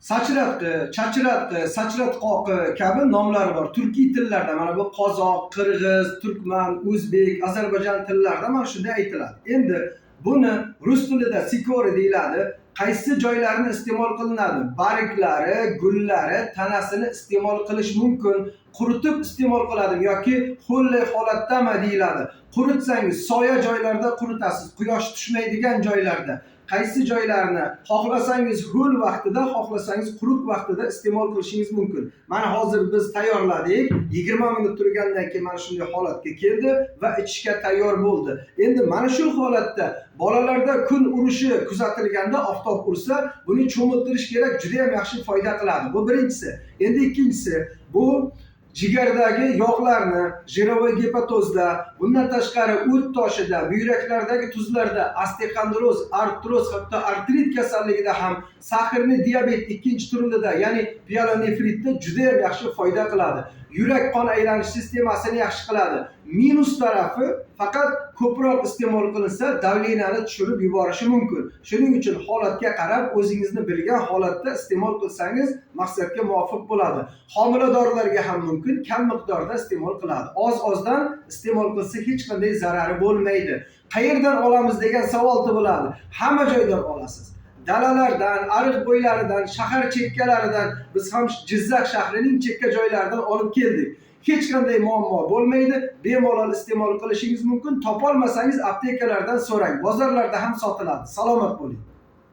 Sachratqi, chachratqi, sachratqoqi kabi nomlar bor. Turkiy tillarda mana bu qozoq, qirg'iz, turkman, o'zbek, ozarbayjon tillarida mana shunday aytiladi. Endi buni rus tilida sikori deyiladi. Qaysi joylarini iste'mol qilinadi? Barglari, gullari, tanasini iste'mol qilish mumkin. Quritib iste'mol qiladimi yoki ho'llay holatdami deyiladi. Quritsangiz soya joylarda quritasiz, quyosh tushmaydigan joylarda. Qaysi joylarni xohlasangiz ho'l vaqtida, xohlasangiz quruq vaqtida iste'mol qilishingiz mumkin. Mana hozir biz tayyorladik. 20 minut turgandan keyin mana shunday holatga keldi va ichishga tayyor bo'ldi. Endi mana shu holatda bolalarda kun urishi kuzatilganda, oftob ursa, buni cho'miltirish kerak, juda ham yaxshi foyda qiladi. Bu birinchisi. Endi ikkinchisi, bu jigardagi yog'larni, jirovoy gepatozda, bundan tashqari o't toshida, buyraklardagi tuzlarda, osteoxondroz, artroz, hatto artrit kasalligida ham, sahrli diabet ikkinchi turida, ya'ni pyelonefritda juda ham yaxshi foyda qiladi. Yurak qon aylanish sistemasini yaxshi qiladi. Minus tarafi faqat ko'proq iste'mol qilinsa, davleniyani tushirib yuborishi mumkin. Shuning uchun holatga qarab, o'zingizni bilgan holatda iste'mol qilsangiz maqsadga muvofiq bo'ladi. Homiladorlarga ham mumkin, kam miqdorda iste'mol qiladi. Oz-ozdan iste'mol qilsa hech qanday zarari bo'lmaydi. Qayerdan olamiz degan savol tug'iladi. Hamma joydan olasiz. Dalalardan, ariq bo'ylaridan, shahar chekkalaridan, biz ham Jizzax shahrining chekka joylaridan olib keldik. Hech qanday muammo bo'lmaydi, bemalol iste'mol qilishingiz mumkin. Topolmasangiz aptekalardan so'rang, bozorlarda ham sotiladi. Salomat bo'ling.